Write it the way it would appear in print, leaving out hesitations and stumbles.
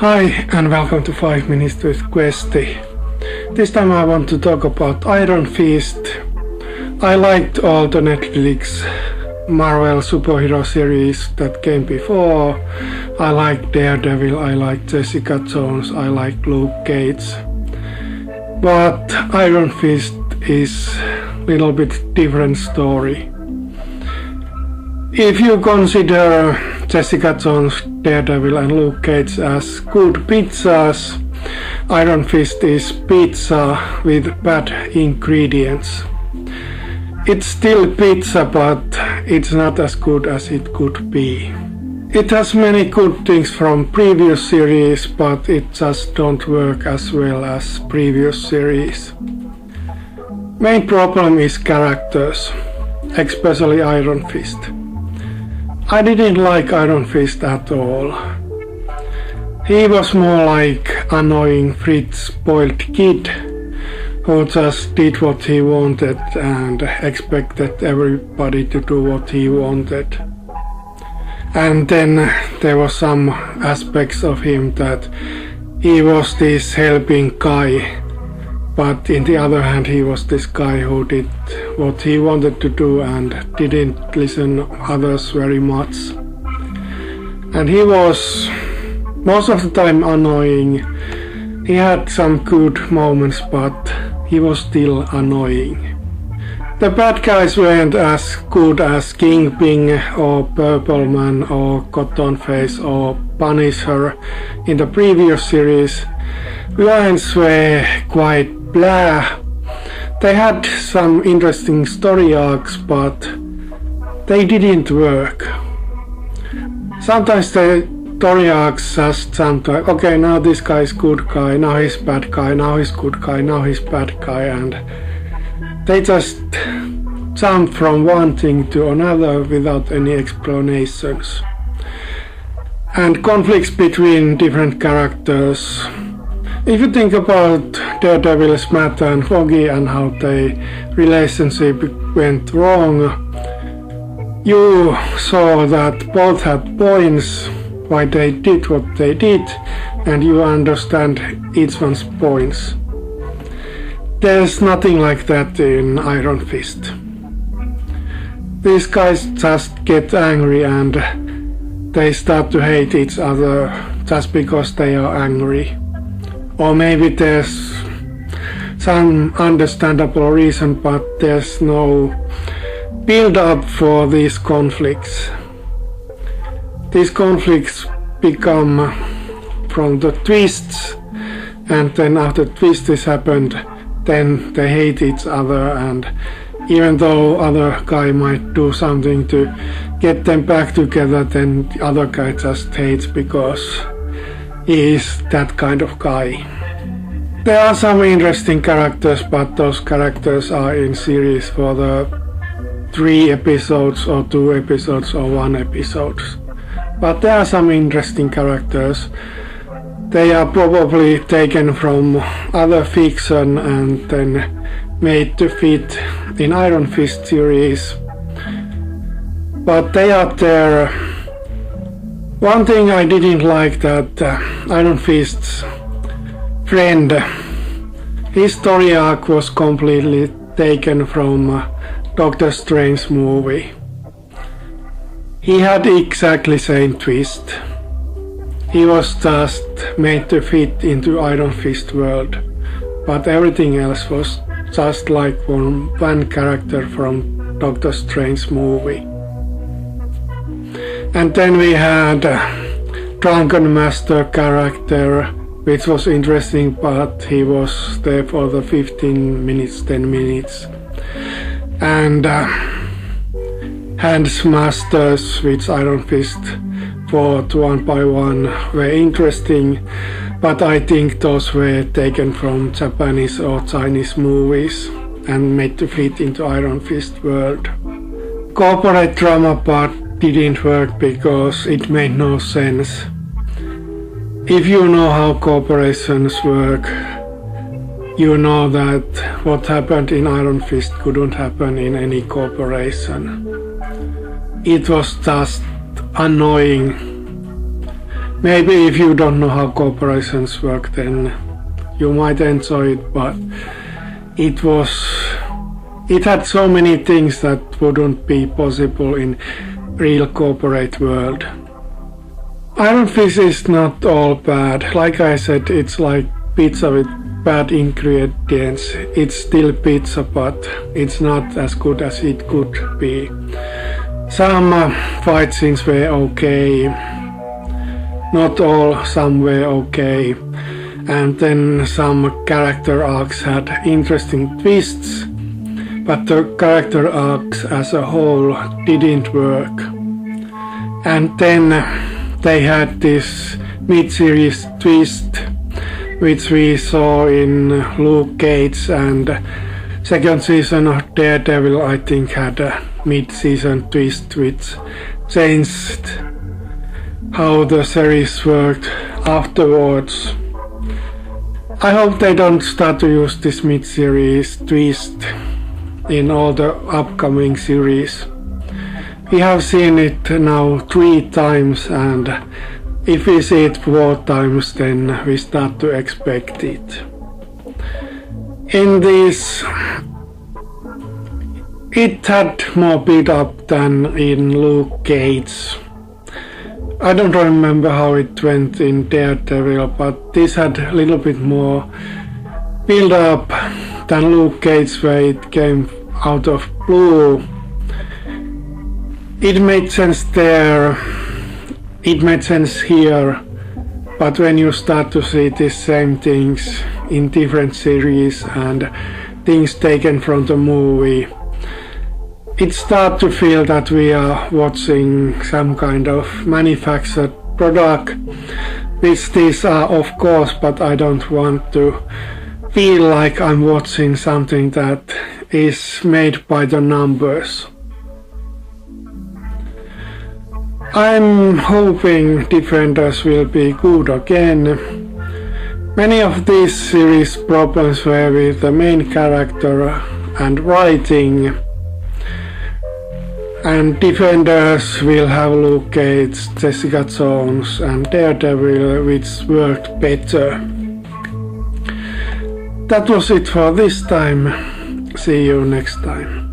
Hi and welcome to 5 Minutes with Kvesti. This time I want to talk about Iron Fist. I liked all the Netflix Marvel superhero series that came before. I liked Daredevil, I liked Jessica Jones, I liked Luke Cage. But Iron Fist is a little bit different story. If you consider Jessica Jones, Daredevil and Luke Cage as good pizzas, Iron Fist is pizza with bad ingredients. It's still pizza, but it's not as good as it could be. It has many good things from previous series, but it just don't work as well as previous series. Main problem is characters, especially Iron Fist. I didn't like Iron Fist at all. He was more like annoying rich spoiled kid who just did what he wanted and expected everybody to do what he wanted. And then there was some aspects of him that he was this helping guy, but in the other hand he was this guy who did what he wanted to do and didn't listen others very much. And he was most of the time annoying. He had some good moments, but he was still annoying. The bad guys weren't as good as Kingpin or Purple Man or Cotton Face or Punisher in the previous series. Villains were quite blah. They had some interesting story arcs, but they didn't work. Sometimes the story arcs just jumped like, okay, now this guy is good guy, now he's bad guy, now he's good guy, now he's bad guy, and they just jump from one thing to another without any explanations. And conflicts between different characters. If you think about Daredevil's Matt and Foggy and how their relationship went wrong, you saw that both had points why they did what they did, and you understand each one's points. There's nothing like that in Iron Fist. These guys just get angry and they start to hate each other just because they are angry. Or maybe there's some understandable reason, but there's no build-up for these conflicts. These conflicts become from the twists, and then after twist is happened, then they hate each other, and even though other guy might do something to get them back together, then the other guy just hates because he is that kind of guy. There are some interesting characters, but those characters are in series for the 3 episodes or 2 episodes or 1 episode. But there are some interesting characters. They are probably taken from other fiction and then made to fit in Iron Fist series. But they are there. One thing I didn't like that Iron Fist's friend, his story arc was completely taken from Doctor Strange movie. He had exactly same twist. He was just made to fit into Iron Fist world, but everything else was just like one character from Doctor Strange movie. And then we had Drunken Master character, which was interesting, but he was there for the 15 minutes, 10 minutes. And Hand Smashers, which Iron Fist fought one by one, were interesting, but I think those were taken from Japanese or Chinese movies and made to fit into Iron Fist world. Corporate drama part didn't work because it made no sense. If you know how corporations work, you know that what happened in Iron Fist couldn't happen in any corporation. It was just annoying. Maybe if you don't know how corporations work, then you might enjoy it, but it had so many things that wouldn't be possible in real corporate world. Iron Fist is not all bad. Like I said, it's like pizza with bad ingredients. It's still pizza, but it's not as good as it could be. Some fight scenes were okay. Not all, some were okay. And then some character arcs had interesting twists, but the character arcs as a whole didn't work. And then they had this mid-series twist, which we saw in Luke Cage, and second season of Daredevil I think had a mid-season twist which changed how the series worked afterwards. I hope they don't start to use this mid-series twist in all the upcoming series. We have seen it now 3 times, and if we see it 4 times, then we start to expect it. In this, it had more build-up than in Luke Cage. I don't remember how it went in Daredevil, but this had a little bit more build-up than Luke Cage, where it came out of blue. It made sense there, it made sense here, but when you start to see the same things in different series and things taken from the movie, it starts to feel that we are watching some kind of manufactured product, which these are of course, but I don't want to feel like I'm watching something that is made by the numbers. I'm hoping Defenders will be good again. Many of these series problems were with the main character and writing, and Defenders will have Luke Cage, Jessica Jones and Daredevil, which worked better. That was it for this time. See you next time.